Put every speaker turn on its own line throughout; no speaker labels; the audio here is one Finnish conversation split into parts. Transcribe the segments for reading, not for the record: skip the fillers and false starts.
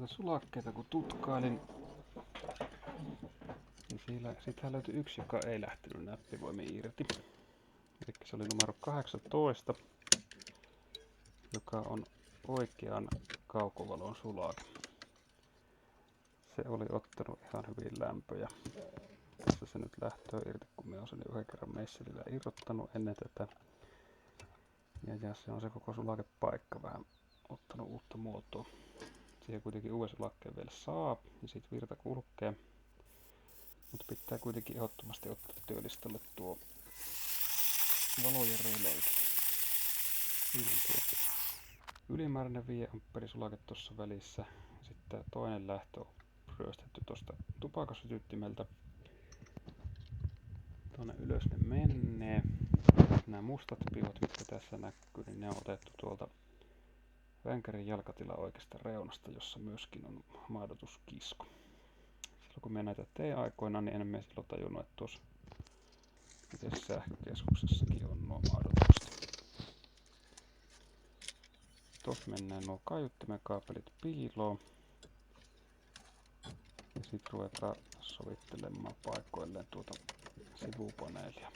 noita sulakkeita kun tutkailin, niin siitä löytyi yksi, joka ei lähtenyt näppivoimin irti. Eli se oli numero 18, joka on oikean kaukovalon sulake. Se oli ottanut ihan hyvin lämpöjä. Tässä se nyt lähtee irti, kun minä olen sen yhden kerran meisselillä irrottanut ennen tätä. Ja se on se koko sulakepaikka vähän ottanut uutta muotoa. Siihen kuitenkin uuden sulakkeen vielä saa ja siitä virta kulkee. Mutta pitää kuitenkin ehdottomasti ottaa työlistalle tuo valojen releitä. Siinä on tuo ylimääräinen 5 amperin sulake tuossa välissä. Sitten toinen lähtö on ryöstetty tuosta tupakasytyttimeltä. Tuonne ylös ne menee. Nämä mustat pivot, mitkä tässä näkyy, niin ne on otettu tuolta vänkärin jalkatilan oikeasta reunasta, jossa myöskin on maadotuskisko. Silloin kun me näitä tein aikoinaan, niin en me silloin tajunnut, että tuossa sähkökeskuksessakin on nuo maadotukset. Tuossa mennään nuo kaiuttimen kaapelit piiloon. Ja sitten ruvetaan sovittelemaan paikoilleen tuota sivupaneelia.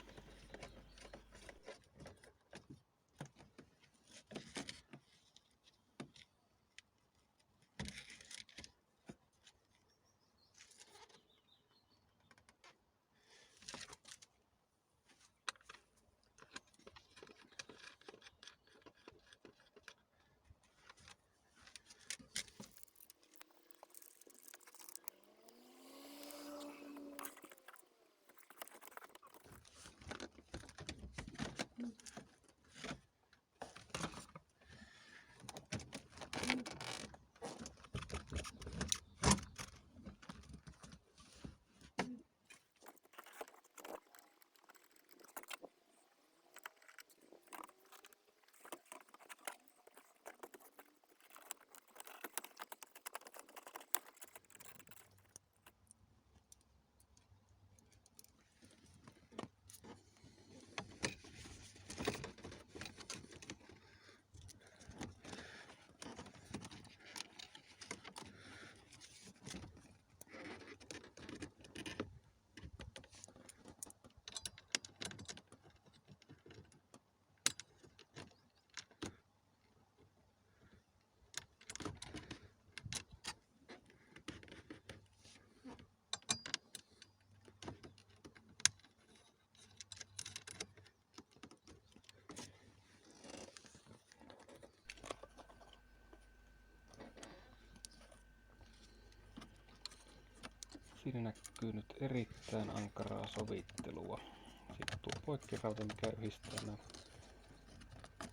Siinä näkyy nyt erittäin ankaraa sovittelua. Siitä tuo poikkirauta, mikä yhdistää nämä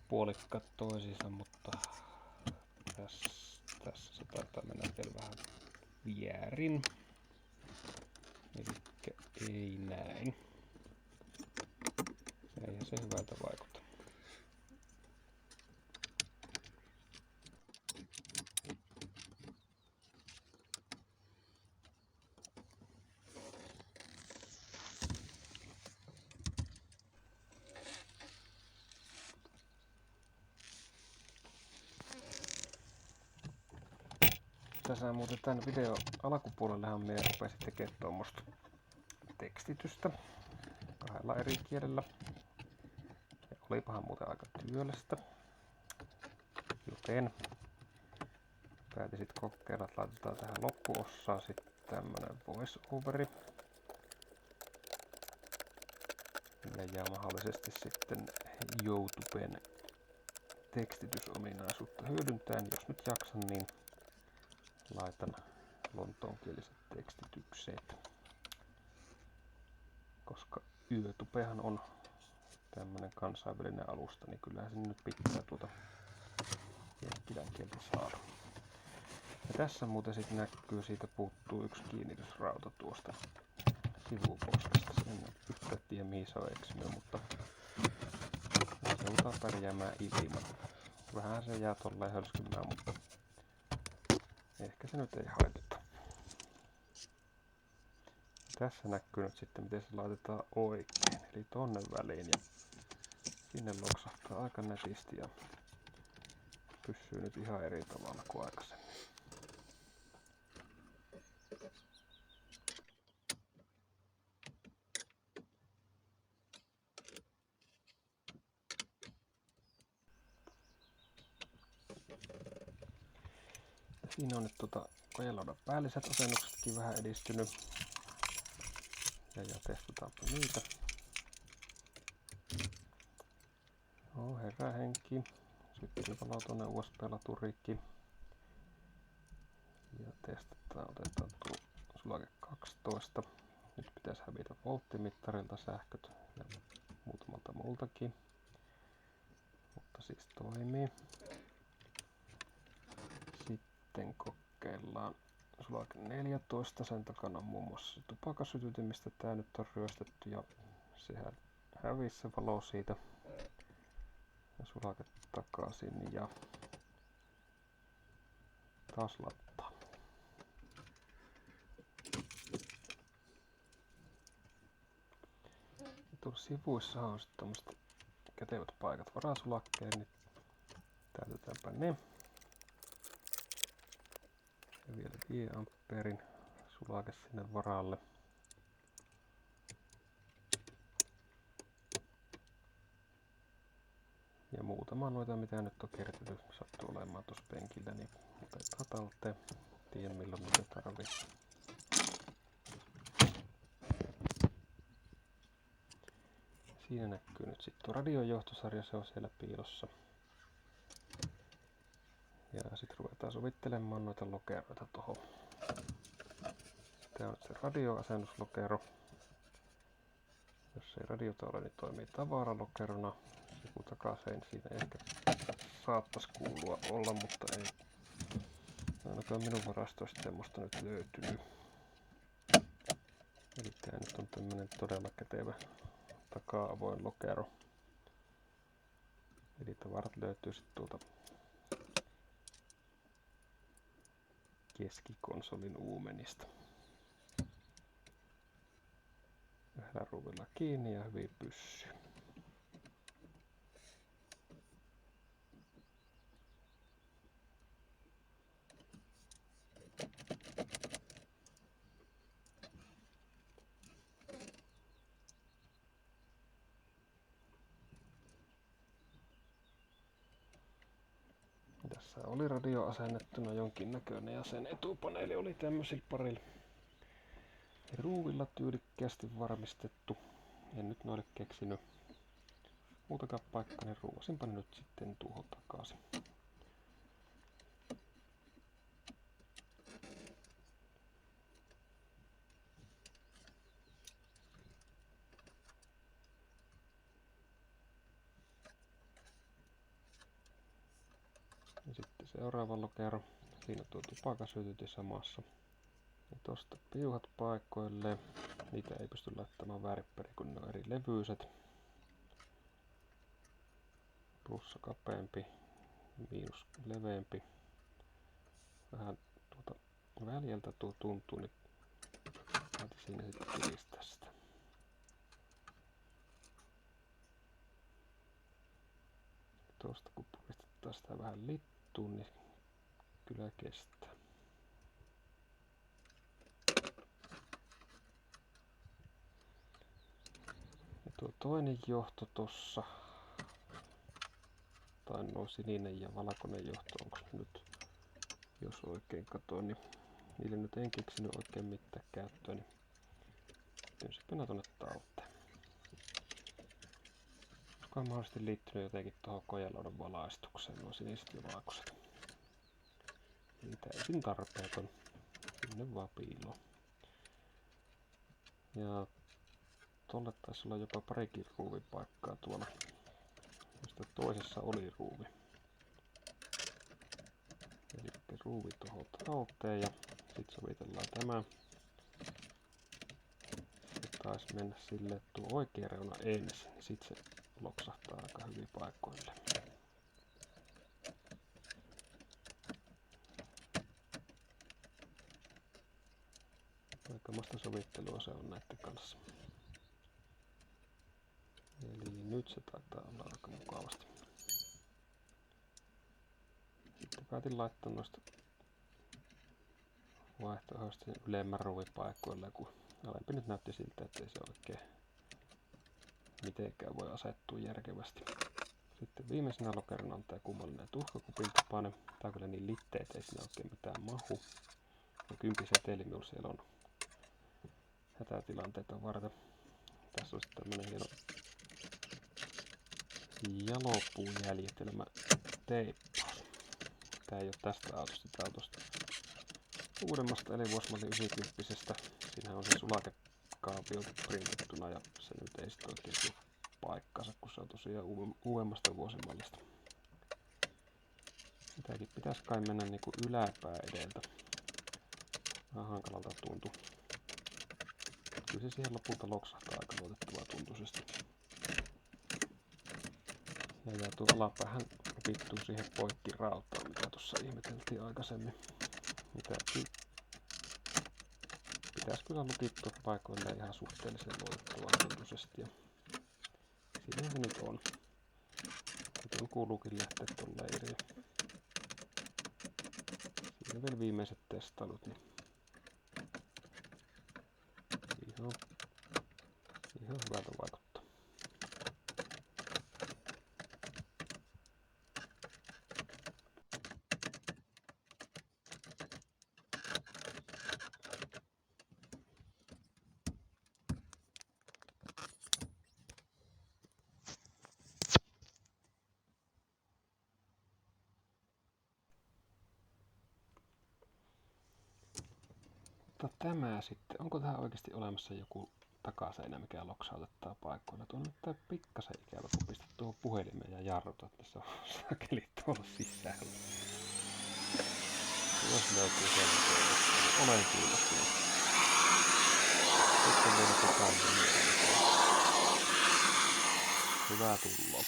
puolikkaat toisiinsa, mutta tässä se taitaa mennä vielä vähän väärin. Elikkä ei näin. Eihän se hyvältä vaikuta. Tässä muuten tämän videon alkupuolellehan me rupesin tekemään tuommoista tekstitystä 2 eri kielellä. Ja olipahan muuten aika työlästä. Joten päätin sitten kokeilla, että laitetaan tähän loppuosaan sitten tämmönen voice-overi. Ja mahdollisesti sitten YouTuben tekstitysominaisuutta hyödyntäen, jos nyt jaksan, niin laitan lontoonkieliset tekstitykset. Koska YouTubehan on tämmönen kansainvälinen alusta, niin kyllähän sen nyt pitää tuota jenkkilän kieltä saada. Ja tässä muuten sitten näkyy, siitä puuttuu yksi kiinnitysrauta tuosta sivuposkesta. En yhtään tiedä mihin se on eksynyt, mutta se joudutaan pärjäämään ilman. Vähän se jää tolleen hölskymään, mutta ehkä se nyt ei haitata. Tässä näkyy nyt sitten miten se laitetaan oikein, eli tonne väliin ja sinne loksahtaa aika nätisti ja pysyy nyt ihan eri tavalla kuin aikaisemmin. Siinä on nyt kojelaudan päälliset asennuksetkin vähän edistynyt. Ja testataanpa niitä. Herää henki. Syttyvalo tuonne USB-laturiikki. Ja testataan, otetaan tuo sulake 12. Nyt pitäisi hävitä volttimittarilta sähköt ja muutamalta muultakin. Mutta siis toimii. Sitten kokeillaan sulake 14. Sen takana on muun muassa tupakasytytin, mistä tää nyt on ryöstetty ja sehän hävisi se valo siitä. Ja sulake takaisin ja taas lattaa. Tuolla sivuissa on sitten tommoset kätevät paikat varasulakkeen, niin täytetäänpä ne. Ja vielä 5 ampeerin sulake sinne varalle. Ja muutama noita mitä nyt on kertynyt sattuu olemaan tuossa penkillä, niin otetaan talteen. Tiedän milloin mitä tarvii. Siinä näkyy nyt sitten radiojohtosarja, se on siellä piilossa. Ja sitten ruvetaan sovittelemaan noita lokeroita tuohon. Tämä on se radioasennuslokero. Jos ei radiota ole, niin toimii tavaralokerona. Joku takaseen siinä ehkä saattaisi kuulua olla, mutta ei ainakaan minun varastoista semmoista nyt löytynyt. Eli tämä nyt on tämmönen todella kätevä taka-avoin lokero. Eli tavarat löytyy sitten tuolta keskikonsolin uumenista. Yhdellä ruuvilla kiinni ja hyvin pyssyy. Tässä oli radio asennettuna jonkinnäköinen ja sen etupaneeli oli tämmöisillä parilla ruuvilla tyylikkäästi varmistettu. En nyt noille keksinyt muutakaan paikkaa, niin ruuvasinpa ne nyt sitten tuohon takaisin. Ja sitten seuraava lokero. Siinä tuo tupakasytyti samassa. Ja tosta piuhat paikoilleen. Niitä ei pysty laittamaan väärinpäin, kun ne on eri levyiset. Plussa kapeampi, miinus leveämpi. Vähän tuota väljältä tuo tuntuu, niin täytyy siinä sitten kiristää sitä. Tuosta kun puristetaan sitä vähän littuun, niin kyllä kestää. Ja tuo toinen johto tossa, tai nuo sininen ja valkoinen johto, onko nyt, jos oikein katoin, niin niille nyt en keksinyt oikein mitään käyttöä, niin työnsipä tuonne talteen. Olisikohan mahdollisesti liittynyt jotenkin tuohon kojelaudan valaistukseen, nuo siniset ja valkoiset. Eli täysin tarpeeton, sinne vaan piiloon. Ja tolle taisi olla jopa parikin ruuvipaikkaa tuolla, mistä toisessa oli ruuvi. Eli ruuvi tuohon talteen ja sitten sovitellaan tämä. Se taisi mennä silleen, että tuo oikea reuna ensin, niin sitten se loksahtaa aika hyvin paikoille. Aikamoista sovittelua se on näiden kanssa. Eli nyt se taitaa olla aika mukavasti. Sitten päätin laittaa noista vaihtoehdoista ylemmän ruuvipaikoille, kun alempi nyt näytti siltä, ettei se oikein mitenkään voi asettua järkevästi. Sitten viimeisenä lokerona on tää kummallinen tuhkakupin tapainen. Tää on kyllä niin litteä, ettei siinä oikein mitään mahu. Ja 10 seteli minulla siellä on hätätilanteita varten. Tässä on sitten tämmönen hieno jalopuujäljitelmä teippaus. Tää ei oo tästä autosta, tää on tosta uudemmasta eli vuosimalli 90. Siinähän on se sulakekaapiolta printettuna ja se nyt ei sit oikein tee paikkansa, kun se on tosiaan uudemmasta vuosimallista. Tääkin pitäis kai mennä niinku yläpää edeltä. Vähän hankalalta tuntuu. Kyllä se siihen lopulta loksahtaa aika luotettavaa tuntuisesti. Ja tuo alapäähän lukittuu siihen poikki rautaan, mitä tuossa ihmeteltiin aikaisemmin. Pitäis kyllä lukittua paikoilleen ihan suhteellisen luotettavaa tuntuisesti. Ja siinä se nyt on. Miten kuuluukin lähteä tuon leiriin. Siinä vielä viimeiset testailut, niin ihan hyvältä vaikuttaa. Mutta tämä sitten, onko tähän oikeasti olemassa joku takaseinä, mikä loksautettaa paikkoilla? Tuo on nyt pikkasen ikävä, kun pistät tuohon puhelimeen ja jarrutat, että se on sakeli tuolla sisällä. Jos löytyy sellainen, olen kiinnostunut. Sitten vielä kukaan hyvää tulloa.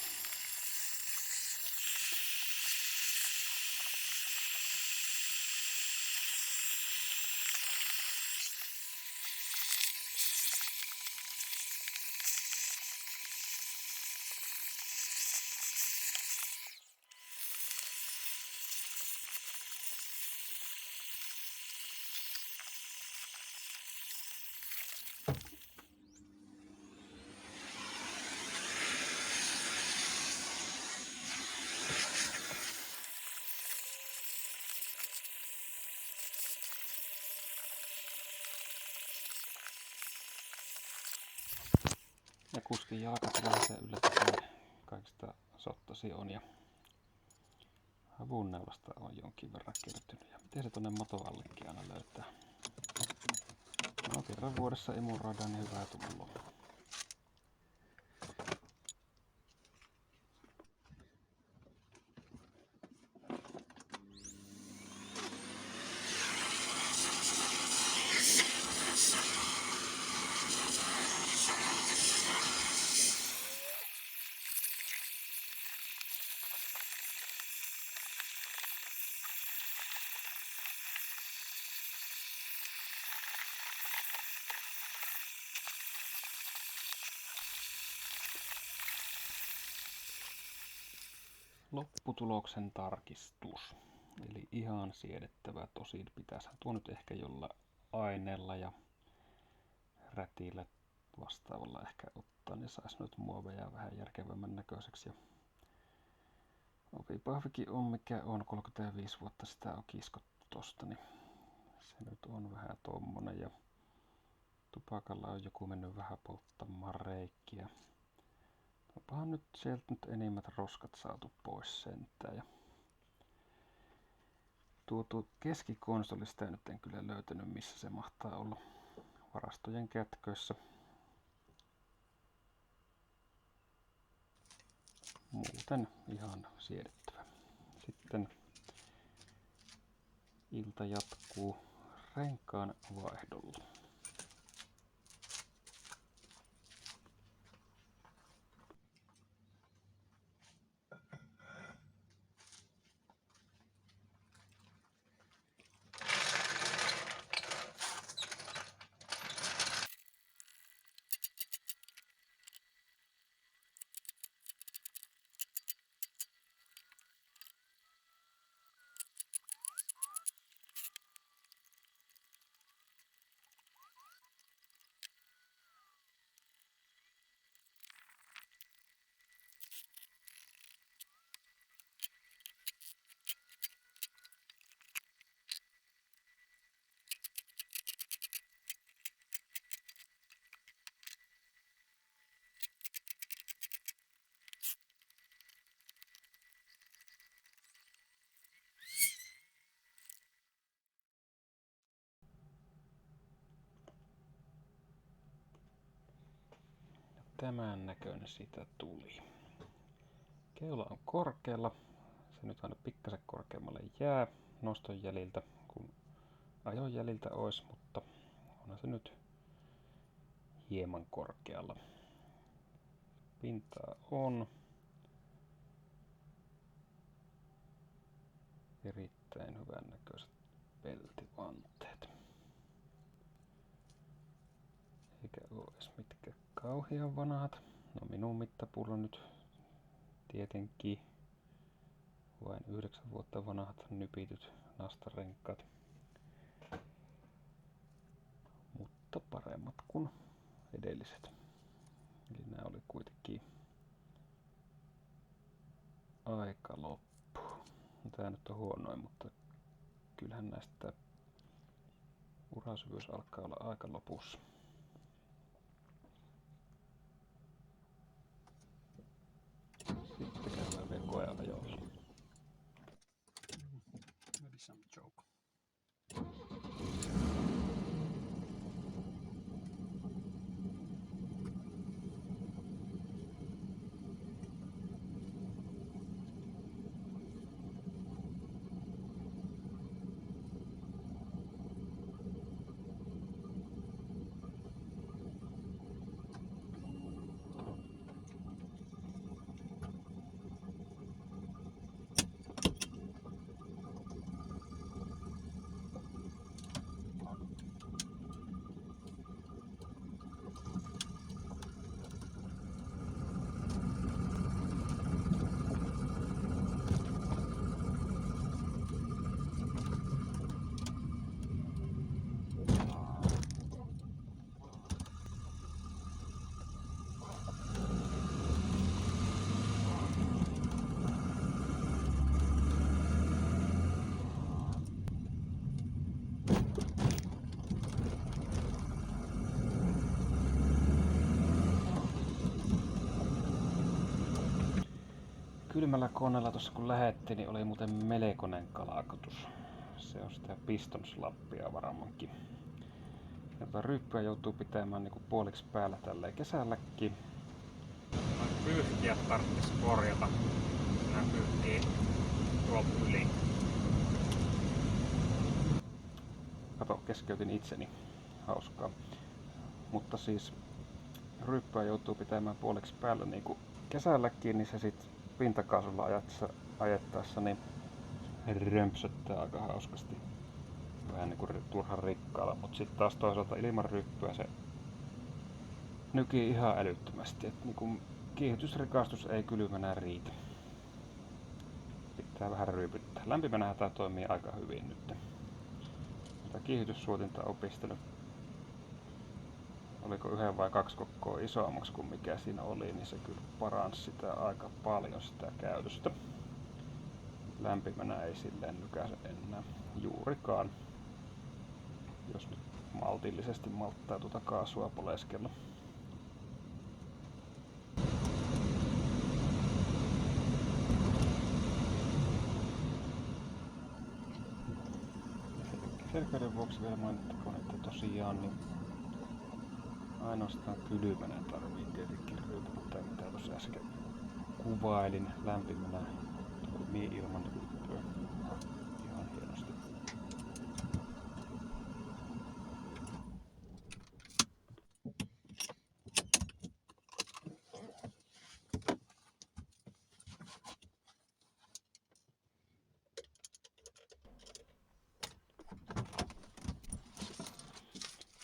Ja kuskin jalkatilahan se yllättäen kaikista sottasi on ja havunneulasta on jonkin verran kertynyt. Ja miten se tonne motoallekin aina löytää? No kerran vuodessa imuroidaan, niin hyvää tulloa. Lopputuloksen tarkistus. Eli ihan siedettävä. Tosin pitäisi tuo nyt ehkä jollain aineella ja rätillä vastaavalla ehkä ottaa, niin saisi noita muoveja vähän järkevämmän näköiseksi. Ja ovipahvikin on mikä on, 35 vuotta sitä on kiskottu tosta, niin se nyt on vähän tommonen. Ja tupakalla on joku mennyt vähän polttamaan reikkiä. Onpahan nyt sieltä nyt enimmät roskat saatu pois sentään. Ja tuo keskikonsolista nyt en kyllä löytänyt, missä se mahtaa olla. Varastojen kätköissä. Muuten ihan siedettävä. Sitten ilta jatkuu renkaan vaihdolla. tämän näköinen siitä tuli. Keula on korkealla. Se nyt aina pikkasen korkeammalle jää noston jäljiltä, kun ajon jäljiltä olisi, mutta onhan se nyt hieman korkealla. Pintaa on. Erittäin hyvän näköiset peltivanteet. Eikä oo edes mitkään kauhean vanhat. No minun mittapuulla nyt tietenkin vain 9 vuotta vanhat nypityt nastarenkaat. Mutta paremmat kuin edelliset. Eli nämä oli kuitenkin aika loppu. Tää nyt on huonoin, mutta kyllähän näistä urasyvyys alkaa olla aika lopussa. Sitten käydään vielä koeajoilla. Maybe some joke. Kylmällä koneella tuossa kun lähettiin, niin oli muuten melkoinen kalakotus. Se on sitä pistonslappia varmaankin. Ja ryyppyä joutuu pitämään niinku puoliksi päällä tälleen kesälläkin. Pyyhkiät tarvitsisi korjata. Nämä pyyhkii tuolta yli. Kato, keskeytin itseni. Hauskaa. Mutta siis ryyppyä joutuu pitämään puoliksi päällä niinku kesälläkin, niin se sit pintakaasulla ajettaessa niin römpsöttää aika hauskasti. Vähän niinku turhan rikkaalla, mutta sitten taas toisaalta ilman ryppyä se nykii ihan älyttömästi. Et niinku kiihdytysrikastus ei kylmänä riitä. Pitää vähän ryypyttää. Lämpimänähän tää toimii aika hyvin nyt. Tätä kiihdytyssuotinta on pistänyt, oliko 1 vai 2 kokkoa isommaksi kuin mikä siinä oli, niin se kyllä paransi sitä aika paljon sitä käytöstä. Lämpimänä ei silleen nykäise enää juurikaan, jos nyt maltillisesti malttaa tuota kaasua poleskella. Selkeyden vuoksi vielä mainittakoon, että tosiaan niin ainoastaan kylmänä tarvii tietenkin ryypyttää, mitä tuossa äsken kuvailin. Lämpimänä toimii ilman ryyppyä ihan hienosti.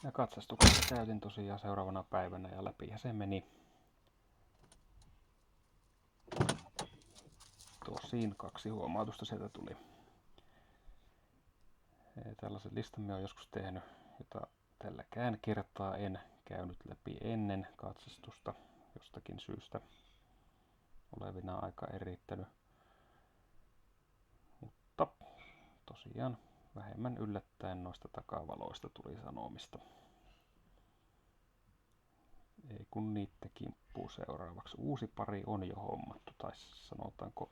Ja katsastuksessa käytin tosiaan seuraavana päivänä ja läpihän se meni. Tosin 2 huomautusta sieltä tuli. Tällaisen listan minä olen joskus tehnyt, jota tälläkään kertaa en käynyt läpi ennen katsastusta jostakin syystä. Olevina aika erittänyt. Mutta tosiaan vähemmän yllättäen noista takavaloista tuli sanomista. Ei kun niitten kimppuu seuraavaksi. Uusi pari on jo hommattu, tai sanotaanko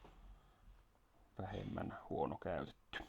vähemmän huono käytetty.